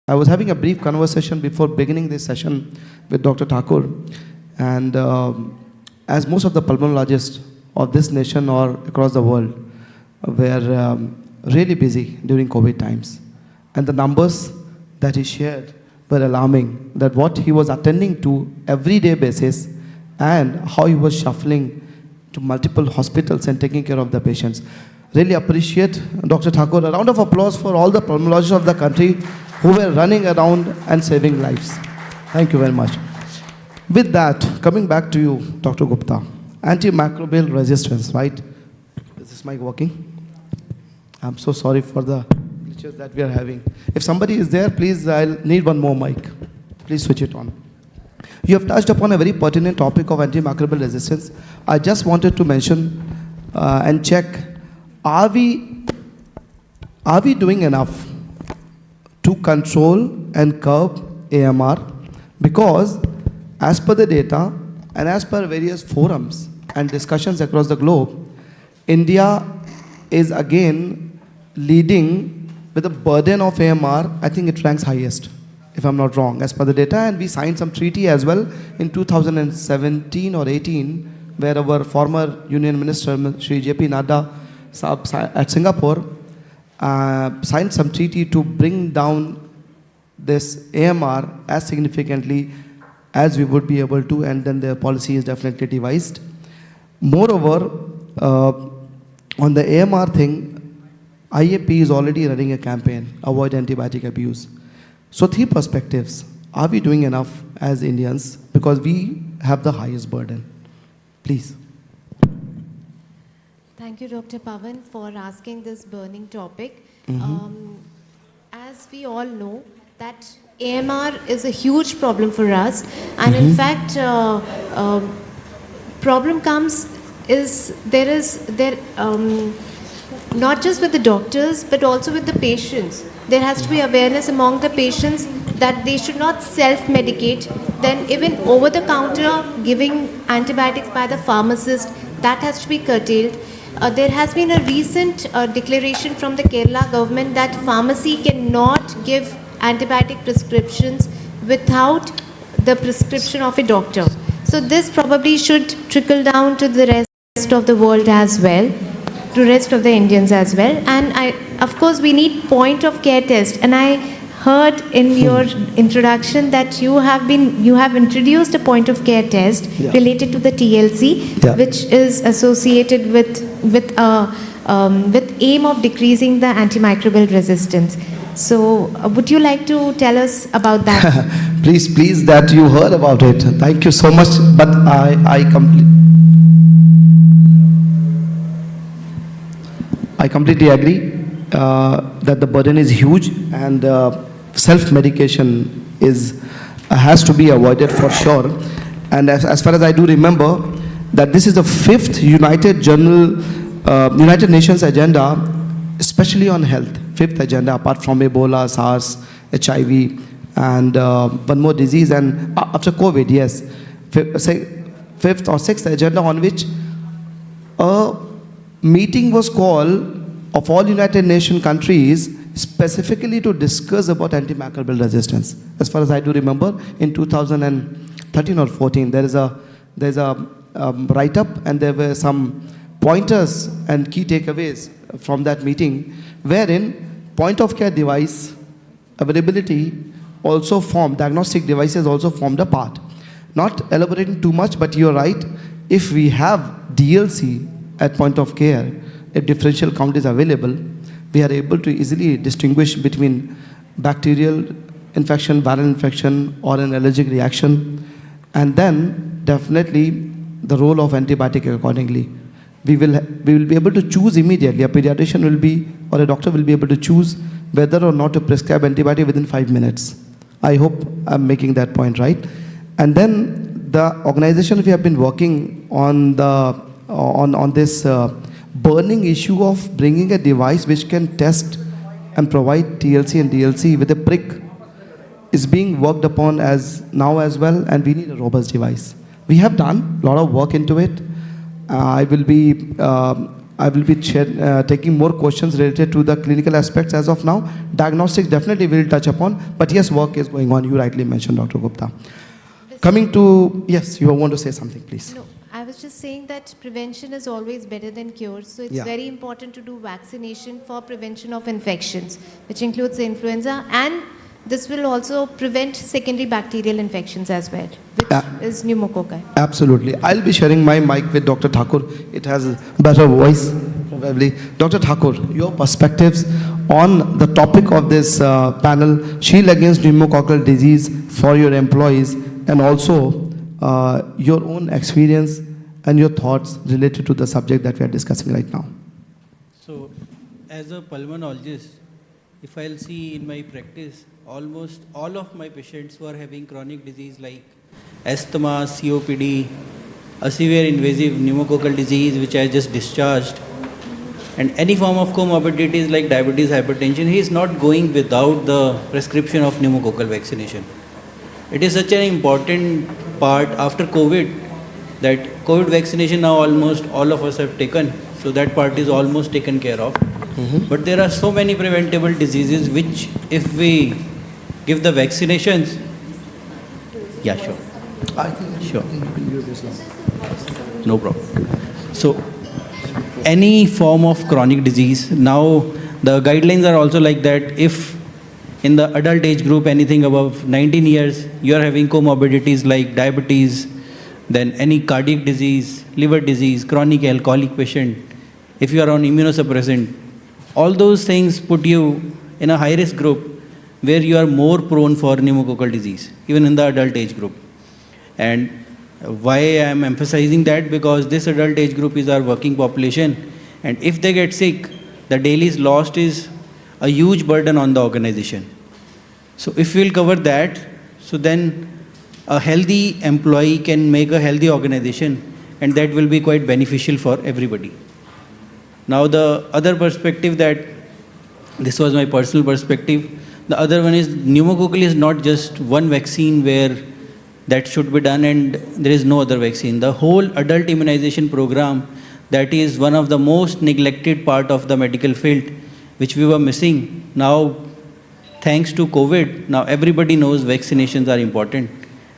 I was having a brief conversation before beginning this session with Dr. Thakur, and as most of the pulmonologists of this nation or across the world were really busy during COVID times, and the numbers that he shared were alarming, that what he was attending to everyday basis and how he was shuffling to multiple hospitals and taking care of the patients. Really appreciate Dr. Thakur. A round of applause for all the pulmonologists of the country who were running around and saving lives. Thank you very much. With that, coming back to you, Dr. Gupta, antimicrobial resistance, right? Is this mic working? I'm so sorry for the glitches that we are having. If somebody is there, please, I'll need one more mic. Please switch it on. You have touched upon a very pertinent topic of antimicrobial resistance. I just wanted to mention and check, are we doing enough to control and curb AMR? Because as per the data and as per various forums and discussions across the globe, India is again leading with a burden of AMR. I think it ranks highest, if I'm not wrong, as per the data. And we signed some treaty as well in 2017 or 18, where our former Union Minister, Shri J.P. Nadda, at Singapore, signed some treaty to bring down this AMR as significantly as we would be able to, and then the policy is definitely devised. Moreover, on the AMR thing, IAP is already running a campaign, Avoid Antibiotic Abuse. So 3 perspectives. Are we doing enough as Indians? Because we have the highest burden. Please. Thank you, Dr. Pavan, for asking this burning topic. As we all know, that AMR is a huge problem for us, and in fact, problem comes is not just with the doctors but also with the patients. There has to be awareness among the patients that they should not self-medicate. Then even over-the-counter giving antibiotics by the pharmacist, that has to be curtailed. There has been a recent declaration from the Kerala government that pharmacy cannot give antibiotic prescriptions without the prescription of a doctor. So this probably should trickle down to the rest of the world as well, to rest of the Indians as well. And of course, we need point of care test. And I heard in your introduction that you have introduced a point of care test related to the TLC, which is associated with aim of decreasing the antimicrobial resistance. So would you like to tell us about that? Please, that you heard about it. Thank you so much. But I completely agree that the burden is huge, and self-medication has to be avoided for sure. And as far as I do remember, that this is the 5th United Nations agenda, especially on health. 5th agenda, apart from Ebola, SARS, HIV, and one more disease, and after COVID, yes. 5th or 6th agenda, on which a meeting was called of all United Nations countries specifically to discuss about antimicrobial resistance. As far as I do remember, in 2013 or 14, there's a write-up, and there were some pointers and key takeaways from that meeting, wherein point of care device availability also formed, diagnostic devices also formed a part. Not elaborating too much, but you're right. If we have DLC at point of care, if differential count is available, we are able to easily distinguish between bacterial infection, viral infection, or an allergic reaction, and then definitely the role of antibiotic accordingly. We will be able to choose immediately. A pediatrician will be, or a doctor will be able to choose whether or not to prescribe antibiotic within 5 minutes. I hope I'm making that point right. And then the organization, we have been working on this burning issue of bringing a device which can test and provide TLC and DLC with a prick, is being worked upon now as well, and we need a robust device. We have done a lot of work into it. I will be I will be taking more questions related to the clinical aspects as of now. Diagnostics definitely will touch upon, but yes, work is going on. You rightly mentioned, Dr. Gupta. Coming to, yes, you want to say something, please. No, I was just saying that prevention is always better than cure. So it's Yeah. very important to do vaccination for prevention of infections, which includes the influenza, and this will also prevent secondary bacterial infections as well, which is pneumococci. Absolutely. I'll be sharing my mic with Dr. Thakur. It has a better voice, probably. Dr. Thakur, your perspectives on the topic of this panel, Shield Against Pneumococcal Disease for your employees, and also your own experience and your thoughts related to the subject that we are discussing right now. So, as a pulmonologist, if I'll see in my practice, almost all of my patients who are having chronic disease like asthma, COPD, a severe invasive pneumococcal disease which I just discharged, and any form of comorbidities like diabetes, hypertension, he is not going without the prescription of pneumococcal vaccination. It is such an important part after COVID that COVID vaccination now almost all of us have taken, so that part is almost taken care of. But there are so many preventable diseases which if we give the vaccinations, yeah, sure. I think Sure. you can use this now. No problem. So, any form of chronic disease, now the guidelines are also like that. If in the adult age group, anything above 19 years, you are having comorbidities like diabetes, then any cardiac disease, liver disease, chronic alcoholic patient, if you are on immunosuppressant, all those things put you in a high risk group where you are more prone for pneumococcal disease, even in the adult age group. And why I am emphasizing that? Because this adult age group is our working population, and if they get sick, the dailies lost is a huge burden on the organization. So if we'll cover that, so then a healthy employee can make a healthy organization, and that will be quite beneficial for everybody. Now the other perspective, that this was my personal perspective, the other one is pneumococcal is not just one vaccine where that should be done and there is no other vaccine. The whole adult immunization program, that is one of the most neglected part of the medical field, which we were missing. Now, thanks to COVID, now everybody knows vaccinations are important.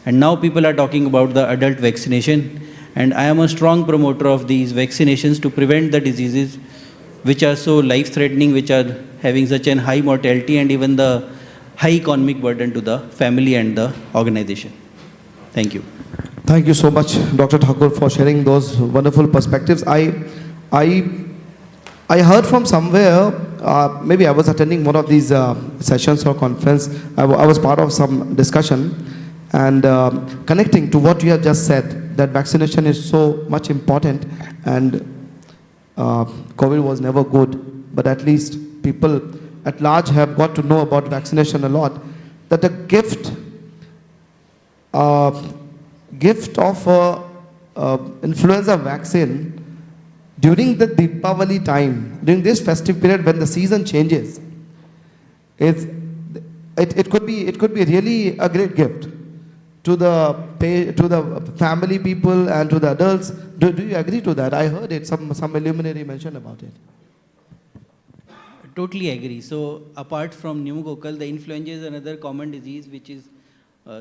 And now people are talking about the adult vaccination. And I am a strong promoter of these vaccinations to prevent the diseases which are so life-threatening, which are having such an high mortality and even the high economic burden to the family and the organization. Thank you. Thank you so much, Dr. Thakur, for sharing those wonderful perspectives. I heard from somewhere, maybe I was attending one of these sessions or conference, I was part of some discussion, and connecting to what you have just said, that vaccination is so much important, and COVID was never good, but at least people at large have got to know about vaccination a lot, that the gift of influenza vaccine during the Deepavali time, during this festive period when the season changes, it could be really a great gift to the family people and to the adults. Do you agree to that? I heard it, some luminary mentioned about it. Totally agree. So apart from pneumococcal, the influenza is another common disease, which is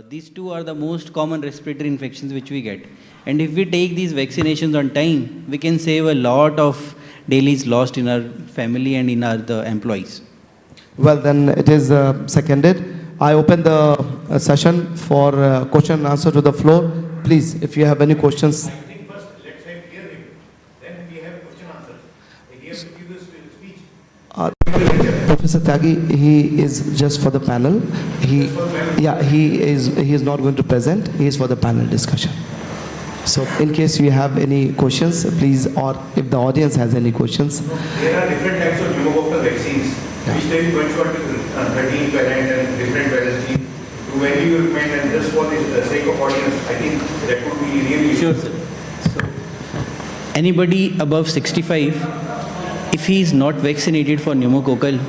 these two are the most common respiratory infections which we get. And if we take these vaccinations on time, we can save a lot of dailies lost in our family and in the employees. Well, then it is seconded. I open the session for question and answer to the floor. Please, if you have any questions. I think first, let's hear him. Then we have question answer. He has to give us speech. Professor Tyagi, he is just for the panel. He is not going to present. He is for the panel discussion. So, in case you have any questions, please, or if the audience has any questions. There are different types of pneumococcal vaccines, which there is one shot 13 variant and different variants. To when you recommend, and just for the sake of audience, I think that would be really Sure, sir. So, anybody above 65, if he is not vaccinated for pneumococcal,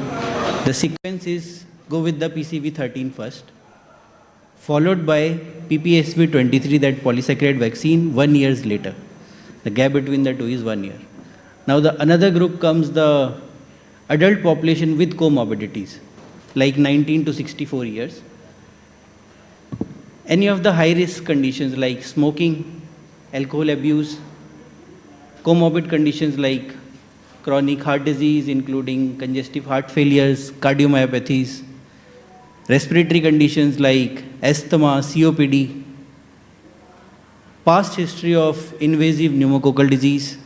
the sequence is go with the PCV13 first, followed by PPSV23, that polysaccharide vaccine, 1 year later. The gap between the two is 1 year. Now the another group comes the adult population with comorbidities, like 19 to 64 years. Any of the high risk conditions like smoking, alcohol abuse, comorbid conditions like chronic heart disease, including congestive heart failures, cardiomyopathies, respiratory conditions like asthma, COPD, past history of invasive pneumococcal disease.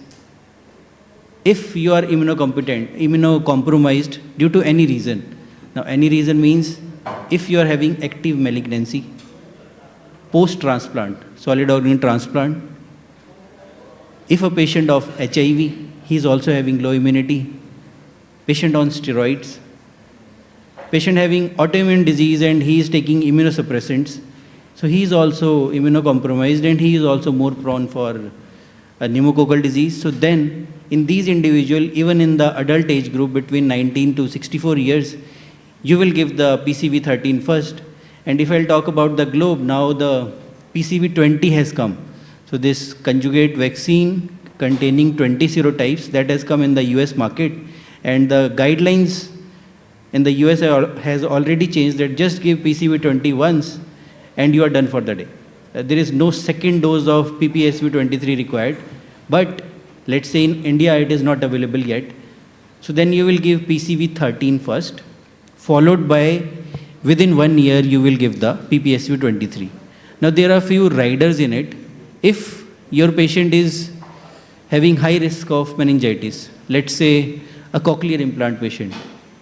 If you are immunocompromised due to any reason, now any reason means if you are having active malignancy, post-transplant, solid organ transplant, if a patient of HIV, he is also having low immunity, patient on steroids, patient having autoimmune disease and he is taking immunosuppressants, so he is also immunocompromised and he is also more prone for a pneumococcal disease. So then, in these individuals, even in the adult age group between 19 to 64 years, you will give the PCV13 first. And if I'll talk about the globe, now the PCV20 has come. So this conjugate vaccine containing 20 serotypes that has come in the US market, and the guidelines in the US has already changed that just give PCV20 once and you are done for the day. There is no second dose of PPSV23 required, but let's say in India it is not available yet. So then you will give PCV13 first, followed by within 1 year you will give the PPSV23. Now there are few riders in it. If your patient is having high risk of meningitis, let's say a cochlear implant patient,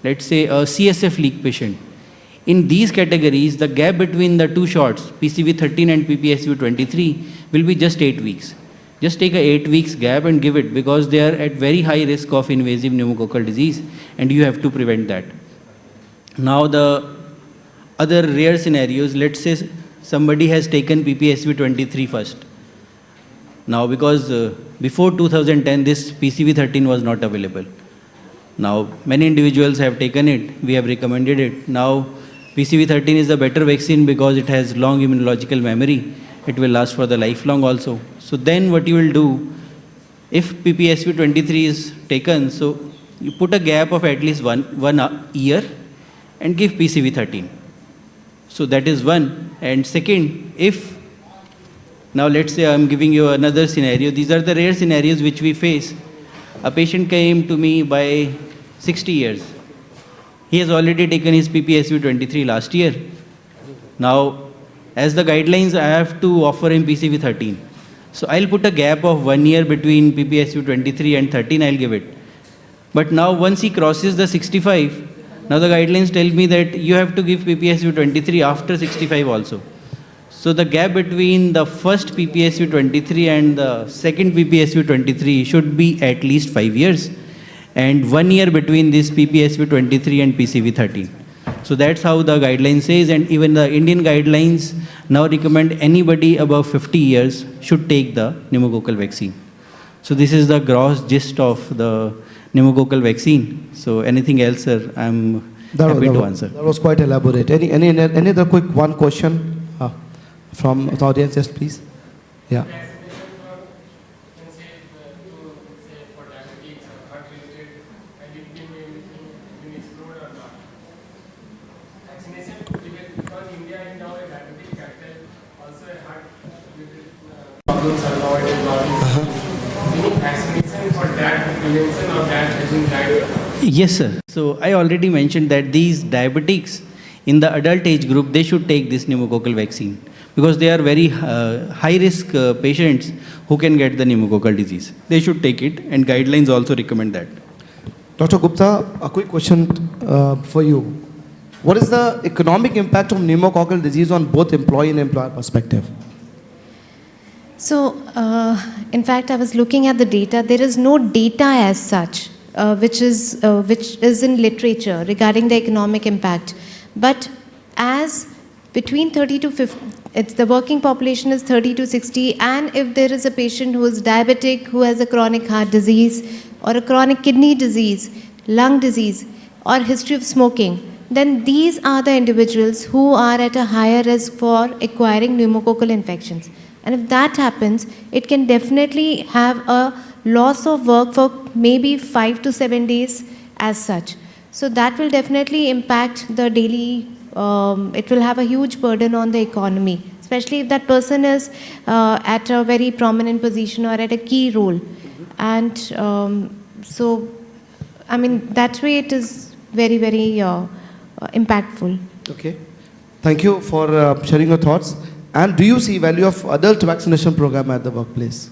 let's say a CSF leak patient, in these categories, the gap between the two shots, PCV13 and PPSV23, will be just 8 weeks. Just take a 8 weeks gap and give it, because they are at very high risk of invasive pneumococcal disease and you have to prevent that. Now the other rare scenarios, let's say somebody has taken PPSV23 first. Now because before 2010 this PCV13 was not available. Now many individuals have taken it, we have recommended it. Now PCV13 is the better vaccine because it has long immunological memory. It will last for the lifelong also. So then what you will do, if PPSV23 is taken, so you put a gap of at least one year and give PCV13. So that is one. And second, if, now let's say I'm giving you another scenario. These are the rare scenarios which we face. A patient came to me by 60 years. He has already taken his PPSV23 last year. Now, as the guidelines, I have to offer him PCV13. So I'll put a gap of 1 year between PPSV23 and 13, I'll give it. But now once he crosses the 65, now the guidelines tell me that you have to give PPSV23 after 65 also. So the gap between the first PPSV23 and the second PPSV23 should be at least 5 years, and 1 year between this PPSV23 and PCV13. So that's how the guideline says, and even the Indian guidelines now recommend anybody above 50 years should take the pneumococcal vaccine. So this is the gross gist of the pneumococcal vaccine. So anything else, sir, I'm happy to answer. That was quite elaborate. Any other quick one question from the audience? Yes, please. Yeah. Yes, sir. So I already mentioned that these diabetics in the adult age group, they should take this pneumococcal vaccine because they are very high risk patients who can get the pneumococcal disease. They should take it, and guidelines also recommend that. Dr. Gupta, a quick question for you. What is the economic impact of pneumococcal disease on both employee and employer perspective? So, in fact, I was looking at the data. There is no data as such, which is in literature regarding the economic impact. But as between 30 to 50, it's the working population is 30 to 60, and if there is a patient who is diabetic, who has a chronic heart disease, or a chronic kidney disease, lung disease, or history of smoking, then these are the individuals who are at a higher risk for acquiring pneumococcal infections. And if that happens, it can definitely have a loss of work for maybe 5 to 7 days as such. So that will definitely impact the daily, it will have a huge burden on the economy, especially if that person is at a very prominent position or at a key role. And so, I mean, that way it is very, very impactful. Okay. Thank you for sharing your thoughts. And do you see value of adult vaccination program at the workplace?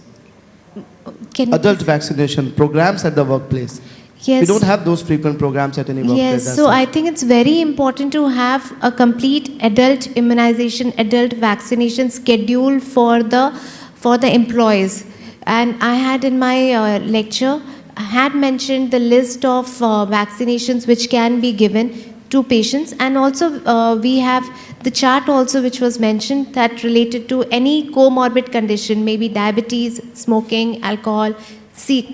Can you Adult vaccination programs at the workplace. Yes. We don't have those frequent programs at any workplace. Yes, as so such. I think it's very important to have a complete adult immunization, adult vaccination schedule for the employees. And I had in my lecture, I had mentioned the list of vaccinations which can be given to patients, and also we have the chart also which was mentioned that related to any comorbid condition, maybe diabetes, smoking, alcohol,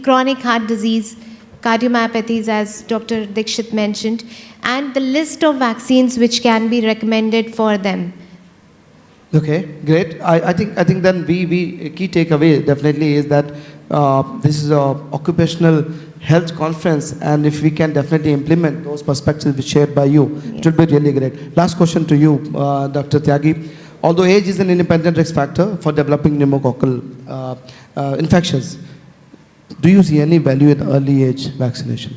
chronic heart disease, cardiomyopathies as Dr. Dikshit mentioned, and the list of vaccines which can be recommended for them. Okay, great. I think then we key takeaway definitely is that this is a occupational health conference, and if we can definitely implement those perspectives which shared by you, it will be really great. Last question to you, Dr. Tyagi. Although age is an independent risk factor for developing pneumococcal infections, do you see any value in early age vaccination?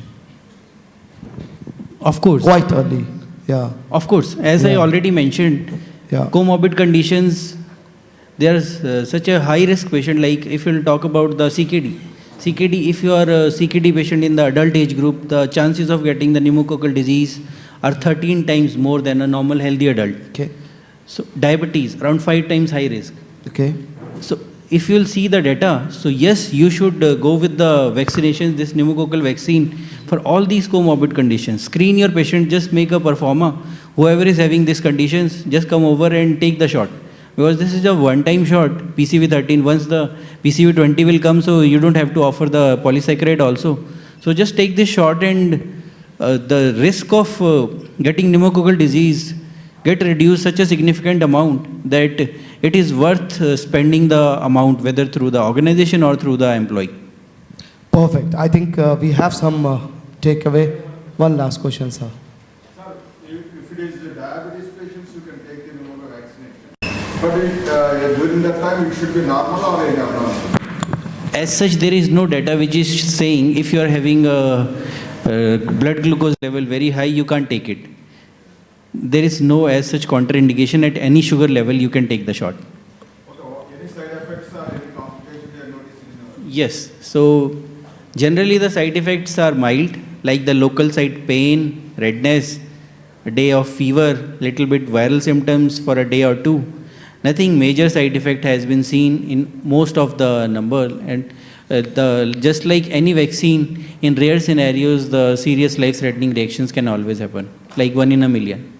Of course. Quite early, yeah. Of course. As I Yeah. already mentioned, Yeah. comorbid conditions, there's such a high risk patient, like if you'll talk about the CKD. CKD, if you are a CKD patient in the adult age group, the chances of getting the pneumococcal disease are 13 times more than a normal healthy adult. Okay. So diabetes, around 5 times high risk. Okay. So if you'll see the data, so yes, you should go with the vaccinations, this pneumococcal vaccine for all these comorbid conditions. Screen your patient, just make a performer. Whoever is having these conditions, just come over and take the shot. Because this is a one-time shot, PCV13. Once the PCV20 will come, so you don't have to offer the polysaccharide also. So just take this shot, and the risk of getting pneumococcal disease get reduced such a significant amount that it is worth spending the amount, whether through the organization or through the employee. Perfect. I think we have some takeaway. One last question, sir. Sir, if it is the diabetes patients, you can take the pneumonia vaccination. But during that time, it should be normal or abnormal? As such, there is no data which is saying if you are having a blood glucose level very high, you can't take it. There is no as such contraindication at any sugar level you can take the shot. Okay, any side effects or any complications they are noticing? Yes. So generally the side effects are mild, like the local site pain, redness, a day of fever, little bit viral symptoms for a day or two. Nothing major side effect has been seen in most of the number, and just like any vaccine, in rare scenarios, the serious life-threatening reactions can always happen, like 1 in a million.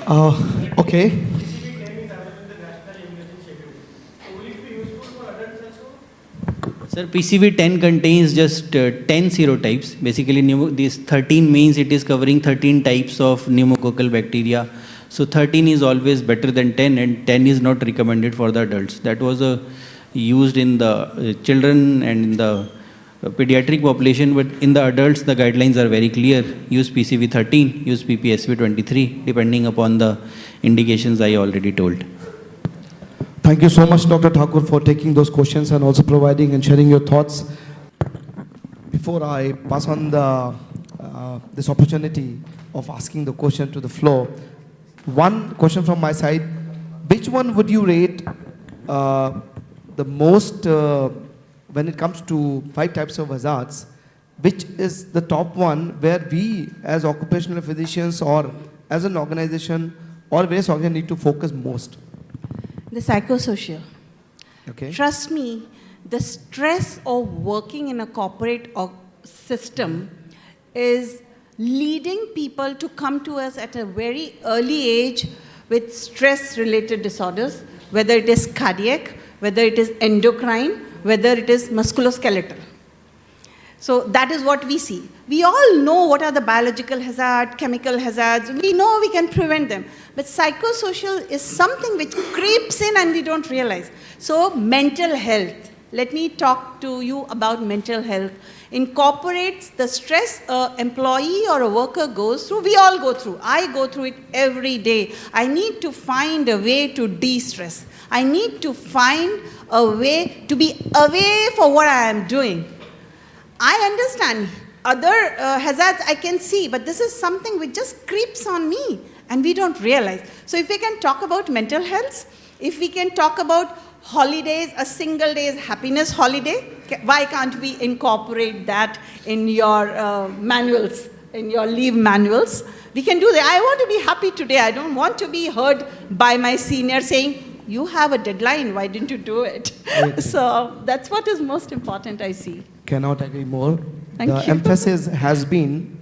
Okay. Sir, PCV10 contains just 10 serotypes. Basically, these 13 means it is covering 13 types of pneumococcal bacteria. So 13 is always better than 10, and 10 is not recommended for the adults. That was used in the children and in the pediatric population, but in the adults, the guidelines are very clear. Use PCV13, use PPSV23, depending upon the indications I already told. Thank you so much, Dr. Thakur, for taking those questions and also providing and sharing your thoughts. Before I pass on this opportunity of asking the question to the floor, one question from my side. Which one would you rate the most when it comes to 5 types of hazards? Which is the top one where we as occupational physicians or as an organization or various organizations need to focus most? The psychosocial. Okay. Trust me, the stress of working in a corporate system is leading people to come to us at a very early age with stress-related disorders, whether it is cardiac, whether it is endocrine, whether it is musculoskeletal. So that is what we see. We all know what are the biological hazards, chemical hazards. We know we can prevent them. But psychosocial is something which creeps in and we don't realize. So mental health, let me talk to you about mental health. In corporates, the stress an employee or a worker goes through, we all go through. I go through it every day. I need to find a way to de-stress. I need to find a way to be away for what I am doing. I understand other hazards I can see, but this is something which just creeps on me and we don't realize. So if we can talk about mental health, if we can talk about holidays, a single day's happiness holiday, why can't we incorporate that in your manuals, in your leave manuals? We can do that. I want to be happy today. I don't want to be heard by my senior saying, you have a deadline, why didn't you do it? So that's what is most important, I see. Cannot agree more. Thank The you. emphasis has been,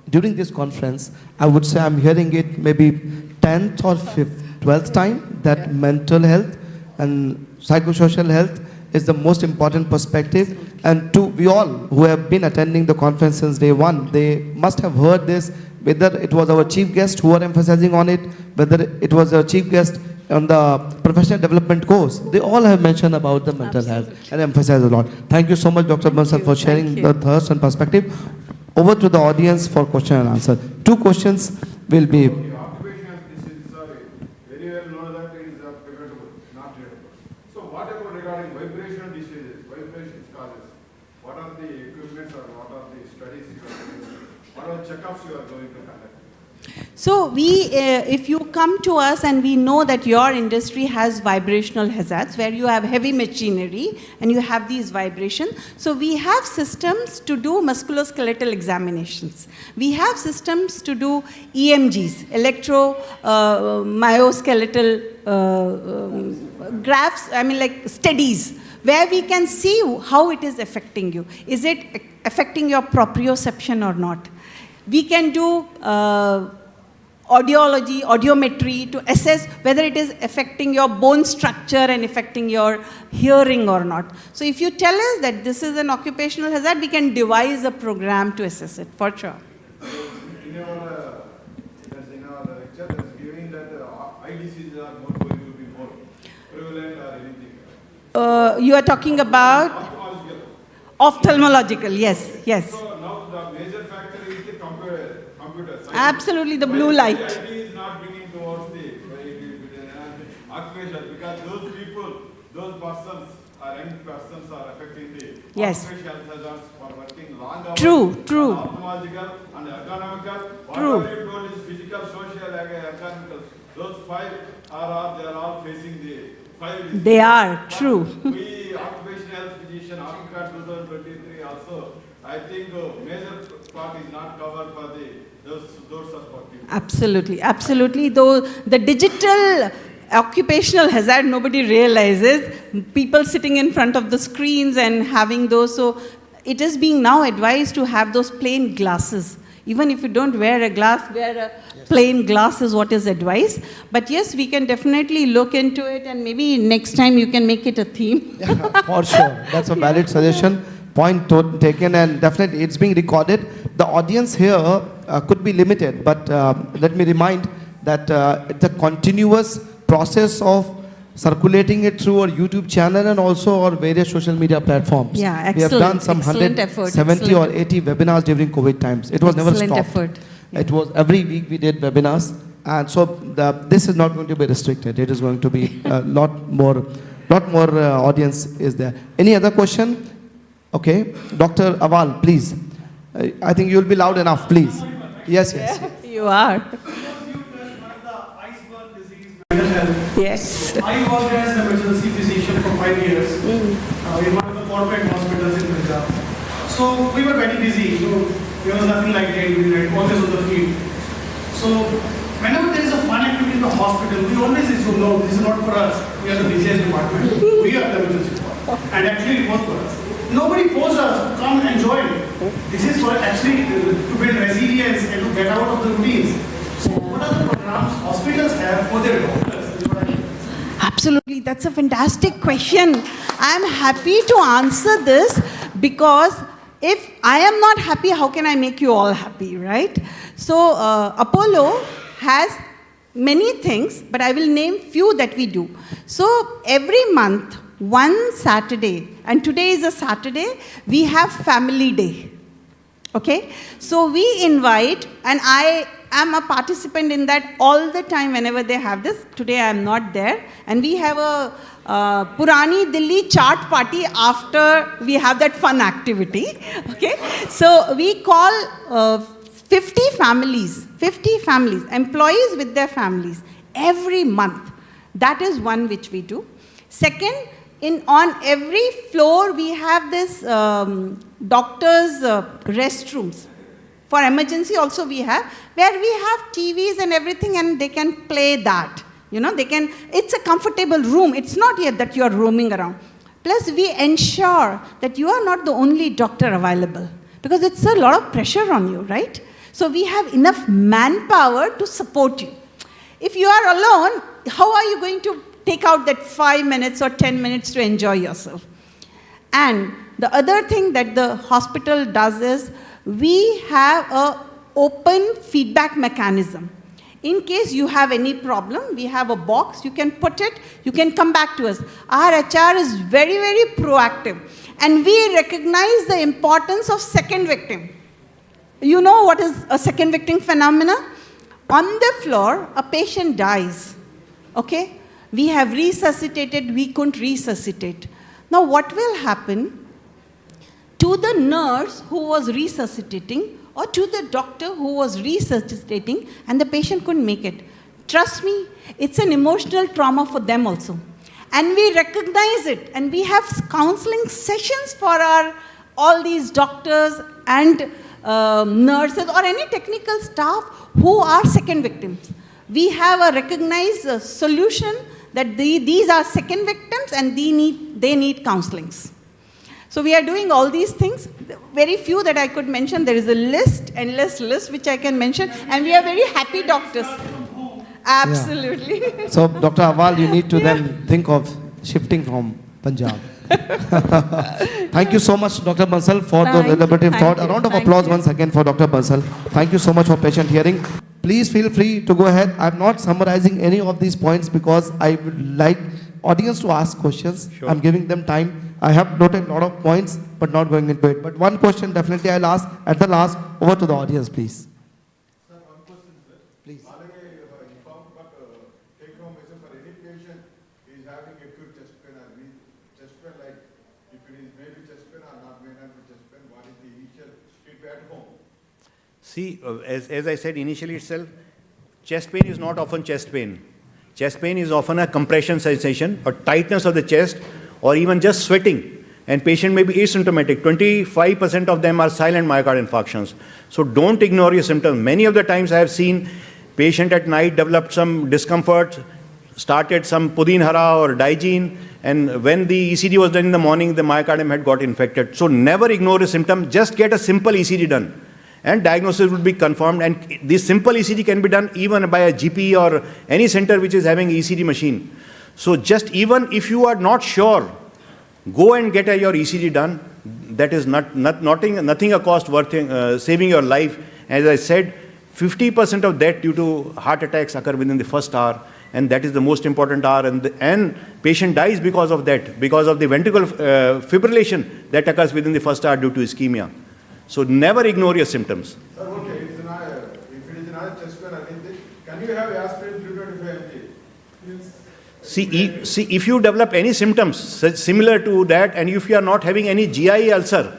during this conference, I would say I'm hearing it maybe 10th or 12th time, that mental health and psychosocial health is the most important perspective. And we all who have been attending the conference since day one, they must have heard this, whether it was our chief guest who are emphasizing on it, whether it was a chief guest on the professional development course, they all have mentioned about the mental health and emphasized a lot. Thank you so much, Dr. Bansal, for sharing the thirst and perspective. Over to the audience for question and answer. 2 questions will be. The occupational diseases are very well known that it is preventable, not treatable. So what about regarding vibrational diseases, vibration causes? What are the equipments or what are the studies you are doing? What are the checkups you are going to conduct? So if you come to us and we know that your industry has vibrational hazards, where you have heavy machinery and you have these vibrations, so we have systems to do musculoskeletal examinations. We have systems to do EMGs, myoskeletal graphs, like studies, where we can see how it is affecting you. Is it affecting your proprioception or not? We can do audiology, audiometry to assess whether it is affecting your bone structure and affecting your hearing or not. So if you tell us that this is an occupational hazard, we can devise a program to assess it, for sure. In our lecture, that's giving that eye diseases are more going to be more prevalent or anything. You are talking about ophthalmological, yes. So now the major factor is the computer science. Absolutely, the blue light. IT is not bringing towards the occupation because those people, those persons, young persons are affecting the Yes. occupational hazards for working long hours. True. Ophthalmological and ergonomical. True. Whatever you told is physical, social, economical. Those 5 they are all facing the 5. They are, true. We, occupational health physician, AutoCAD 2023 also, I think major part is not covered for those sorts of people. Absolutely. Though the digital occupational hazard, nobody realizes. People sitting in front of the screens and having those. So it is being now advised to have those plain glasses. Even if you don't wear a glass, wear a plain glass is what is advised. But yes, we can definitely look into it, and maybe next time you can make it a theme. Yeah, for sure. That's a valid suggestion. Point taken, and definitely it's being recorded. The audience here could be limited, but let me remind that it's a continuous process of circulating it through our YouTube channel and also our various social media platforms. Yeah, We have done some excellent effort, 170 or 80 webinars during COVID times. It was never Excellent stopped. effort. It was every week we did webinars, and so this is not going to be restricted. It is going to be a lot more audience is there. Any other question? Okay, Dr. Aval, please. I think you'll be loud enough, please. Yes. You are. You touched one of the iceberg disease, mental health. Yes. I worked as an emergency physician for 5 years in one of the corporate hospitals in Punjab. So we were very busy. There was nothing like that. We were always on the field. So whenever there is a fun activity in the hospital, we always assume, no, this is not for us. We are the busiest department. We are the emergency department. And actually it was for us. Nobody forced us to come and join. This is for actually to build resilience and to get out of the routines. So what are the programs hospitals have for their doctors? Absolutely, that's a fantastic question. I'm happy to answer this because if I am not happy, how can I make you all happy, right? So Apollo has many things, but I will name few that we do. So every month one Saturday, and today is a Saturday, we have family day. Okay? So we invite, and I am a participant in that all the time whenever they have this. Today I am not there. And we have a Purani Delhi chart party after we have that fun activity. Okay? So we call 50 families, employees with their families, every month. That is one which we do. Second, on every floor we have this doctors' restrooms. For emergency also we have, where we have TVs and everything, and they can play that. You know, it's a comfortable room. It's not yet that you are roaming around. Plus, we ensure that you are not the only doctor available, because it's a lot of pressure on you, right? So we have enough manpower to support you. If you are alone, how are you going to take out that 5 minutes or 10 minutes to enjoy yourself? And the other thing that the hospital does is, we have an open feedback mechanism. In case you have any problem, we have a box, you can put it, you can come back to us. Our HR is very, very proactive. And we recognize the importance of second victim. You know what is a second victim phenomena? On the floor, a patient dies. Okay? We have resuscitated, we couldn't resuscitate. Now what will happen to the nurse who was resuscitating, or to the doctor who was resuscitating, and the patient couldn't make it? Trust me, it's an emotional trauma for them also. And we recognize it, and we have counseling sessions for all these doctors and nurses or any technical staff who are second victims. We have a recognized solution that these are second victims and they need counselings. So we are doing all these things. Very few that I could mention. There is a list, endless list, which I can mention. And we are very happy doctors. Absolutely. Yeah. So, Dr. Aval, you need to then think of shifting from Punjab. Thank you so much, Dr. Bansal, for the deliberative thought. A round of applause once again for Dr. Bansal. Thank you so much for patient hearing. Please feel free to go ahead. I'm not summarizing any of these points because I would like audience to ask questions. Sure. I'm giving them time. I have noted a lot of points, but not going into it. But one question definitely I'll ask at the last. Over to the audience, please. Sir, one question, sir. Please. Already informed, but take home message for any patient is having acute chest pain or chest pain, like if it is maybe chest pain or not, may not be chest pain, what is the initial treatment at home? See, as I said initially itself, chest pain is not often chest pain. Chest pain is often a compression sensation or tightness of the chest, or even just sweating. And patient may be asymptomatic. 25% of them are silent myocardial infarctions. So don't ignore your symptoms. Many of the times I have seen patient at night developed some discomfort, started some Pudin Hara or Digene, and when the ECG was done in the morning, the myocardium had got infected. So never ignore a symptom, just get a simple ECG done. And diagnosis will be confirmed, and this simple ECG can be done even by a GP or any center which is having ECG machine. So just even if you are not sure, go and get your ECG done. That is nothing a cost worth saving your life. As I said, 50% of death due to heart attacks occur within the first hour, and that is the most important hour, and patient dies because of that, because of the ventricular fibrillation that occurs within the first hour due to ischemia. So never ignore your symptoms. Sir, okay, if it is not chest pain or anything, can you have aspirin 325 mg? Yes. See, if you develop any symptoms similar to that, and if you are not having any GI ulcer,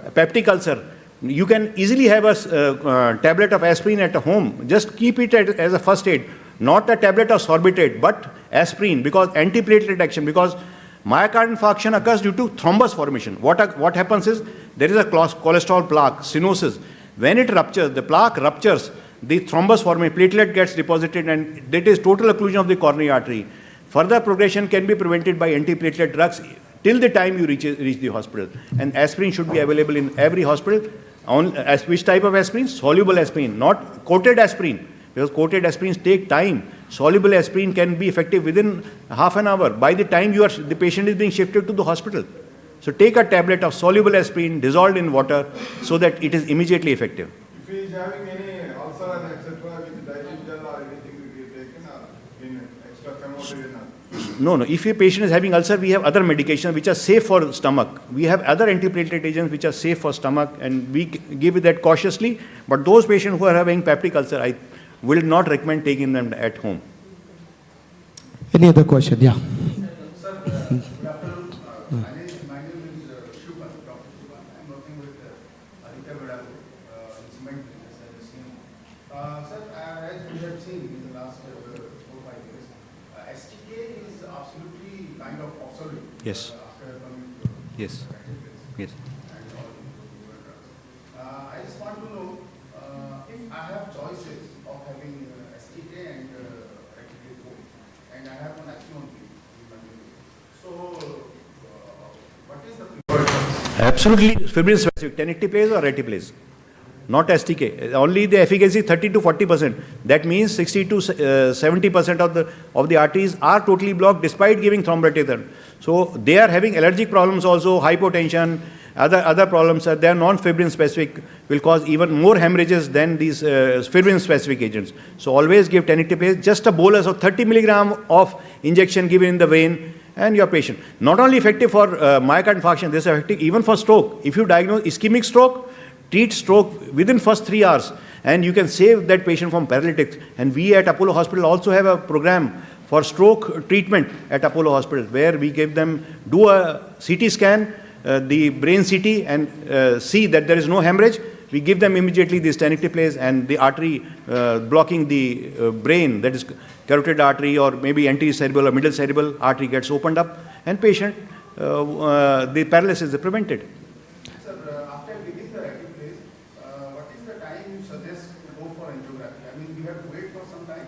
peptic ulcer, you can easily have a tablet of aspirin at home. Just keep it as a first aid, not a tablet of sorbitate, but aspirin, because antiplatelet action, because myocardial infarction occurs due to thrombus formation. What happens is, there is a cholesterol plaque, stenosis. When it ruptures, the plaque ruptures, the thrombus formation, platelet gets deposited, and that is total occlusion of the coronary artery. Further progression can be prevented by antiplatelet drugs till the time you reach the hospital. And aspirin should be available in every hospital. Which type of aspirin? Soluble aspirin, not coated aspirin, because coated aspirins take time. Soluble aspirin can be effective within half an hour by the time the patient is being shifted to the hospital. So take a tablet of soluble aspirin dissolved in water so that it is immediately effective. If he is having any ulcer and etc. with digestion or anything to be taken in extra femoral. No, no. If a patient is having ulcer, we have other medications which are safe for stomach. We have other antiplatelet agents which are safe for stomach, and we give that cautiously. But those patients who are having peptic ulcer, I will not recommend taking them at home. Any other question? Yeah. Sir, good afternoon. My name is Shubhan, Dr. Shubhan. I'm working with Aditya Vidal in cement business at the same. Sir, as we have seen in the last 4 or 5 years, STK is absolutely kind of obsolete. Yes. After coming to Yes. Yes. and all drugs. I just want to know if I have choices of having STK and Reticulate both, and I have an action in my unit. So, what is the preferred choice? Absolutely fibrin specific, 1080 or Retiplase, not STK. Only the efficacy 30 to 40%. That means 60 to 70% of the arteries are totally blocked despite giving thrombolytic. So they are having allergic problems also, hypotension, other problems. They are non-fibrin specific, will cause even more hemorrhages than these fibrin specific agents. So always give 1080, just a bolus of 30 milligram of injection given in the vein, and your patient. Not only effective for myocardial infarction, this is effective even for stroke. If you diagnose ischemic stroke, treat stroke within first 3 hours, and you can save that patient from paralytics. And we at Apollo Hospital also have a program for stroke treatment at Apollo Hospital, where we give them, do a CT scan, the brain CT, and see that there is no hemorrhage. We give them immediately this tenecteplase, and the artery blocking the brain, that is carotid artery or maybe anterior-cerebral or middle cerebral artery, gets opened up, and patient, the paralysis is prevented. Sir, after giving the Reticulate, what is the time you suggest to go for angiography? I mean, we have to wait for some time.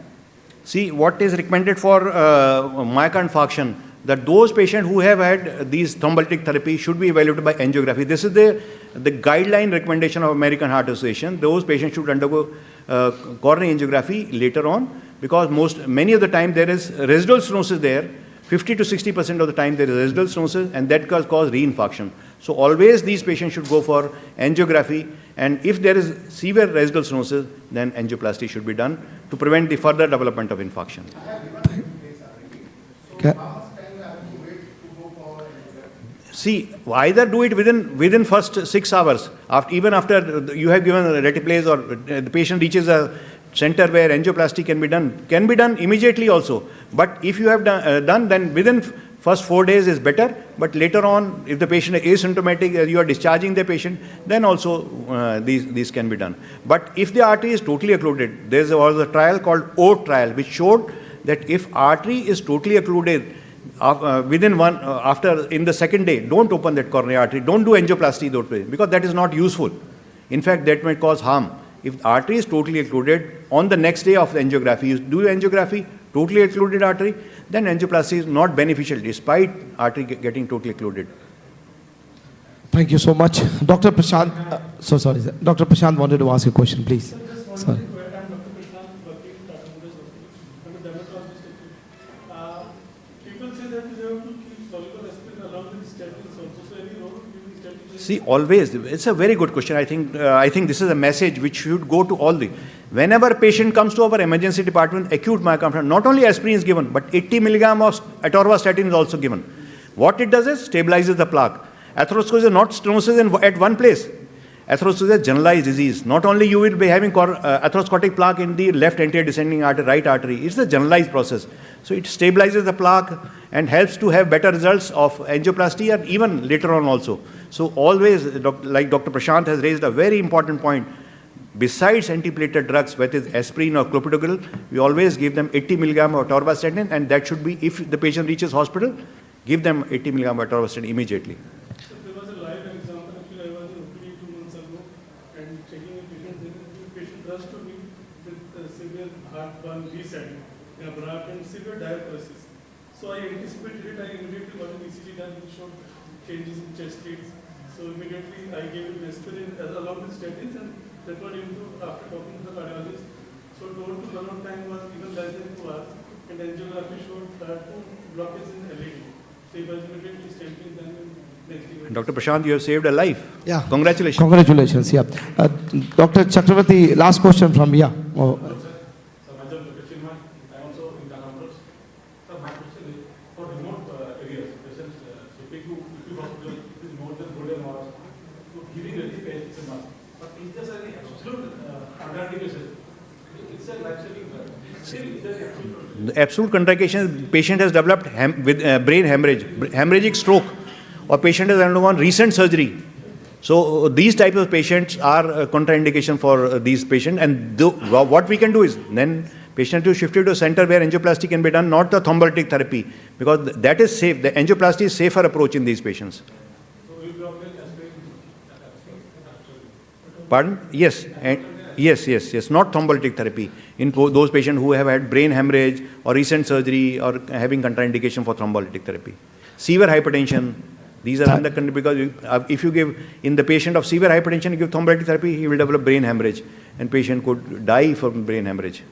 See, what is recommended for myocardial infarction, that those patients who have had these thrombolytic therapy should be evaluated by angiography. This is the guideline recommendation of American Heart Association. Those patients should undergo coronary angiography later on, because many of the time there is residual stenosis there. 50 to 60% of the time there is residual stenosis, and that can cause reinfarction. So always these patients should go for angiography, and if there is severe residual stenosis, then angioplasty should be done to prevent the further development of infarction. I have given Reticulate already. So, Okay. how much time I have to wait to go for angiography? See, either do it within first 6 hours, even after you have given Retiplase, or the patient reaches a center where angioplasty can be done immediately also. But if you have done, then within first 4 days is better. But later on, if the patient is asymptomatic, you are discharging the patient, then also these can be done. But if the artery is totally occluded, there was a trial called OAT trial, which showed that if artery is totally occluded, in the second day, don't open that coronary artery, don't do angioplasty those days, because that is not useful. In fact, that may cause harm. If the artery is totally occluded, on the next day of the angiography, you do angiography, totally occluded artery, then angioplasty is not beneficial despite artery getting totally occluded. Thank you so much. Dr. Prashant, so sorry, sir. Dr. Prashant wanted to ask a question, please. Sorry. I'm Dr. Prashant, working in Tata Motors Hospital. I'm a dermatologist. People say that you have to keep soluble aspirin along with statins also. So any role giving statins? See, always, it's a very good question. I think this is a message which should go to all whenever a patient comes to our emergency department, acute myocardial, not only aspirin is given, but 80 milligram of atorvastatin is also given. What it does is stabilizes the plaque. Atherosclerosis is not stenosis at one place. Atherosclerosis is a generalized disease. Not only you will be having atherosclerotic plaque in the left anterior descending artery, right artery. It's a generalized process. So it stabilizes the plaque and helps to have better results of angioplasty, and even later on also. So always, like Dr. Prashant has raised a very important point, besides antiplatelet drugs, whether it's aspirin or clopidogrel, we always give them 80 milligram of atorvastatin, and that should be, if the patient reaches hospital, give them 80 milligram of atorvastatin immediately. So there was a live example. Actually, I was in OPD 2 months ago and checking a patient. The patient rushed to me with severe heartburn, resetting, BRAC, and severe diaphoresis. So I anticipated it. I immediately got an ECG done, which showed changes in chest rates. So immediately I gave him aspirin along with statins, and that one improved after talking to the cardiologist. So total turnaround time was even less than 2 hours, and angiography showed 2 blockages in LAD. So he was immediately statins done in next day. Dr. Prashant, you have saved a life. Yeah. Congratulations. Congratulations, yeah. Dr. Chakravarti, last question from, yeah. Oh, So, myself, Dr. Chinmay, I also in Tata Motors. So, my question is, for really it's a must. But is there any absolute contraindication? It's a life-saving drug. Still, is there any absolute? The absolute contraindication, patient has developed with brain hemorrhage, hemorrhagic stroke, or patient has undergone recent surgery. So these types of patients are contraindication for these patients, and what we can do is then patient is shifted to a center where angioplasty can be done, not the thrombolytic therapy, because that is safe. The angioplasty is safer approach in these patients. So we will always aspirate. Pardon? Yes. Yes. Not thrombolytic therapy in those patients who have had brain hemorrhage or recent surgery or having contraindication for thrombolytic therapy. Severe hypertension. These are under because if you give in the patient of severe hypertension, you give thrombolytic therapy, he will develop brain hemorrhage, and patient could die from brain hemorrhage.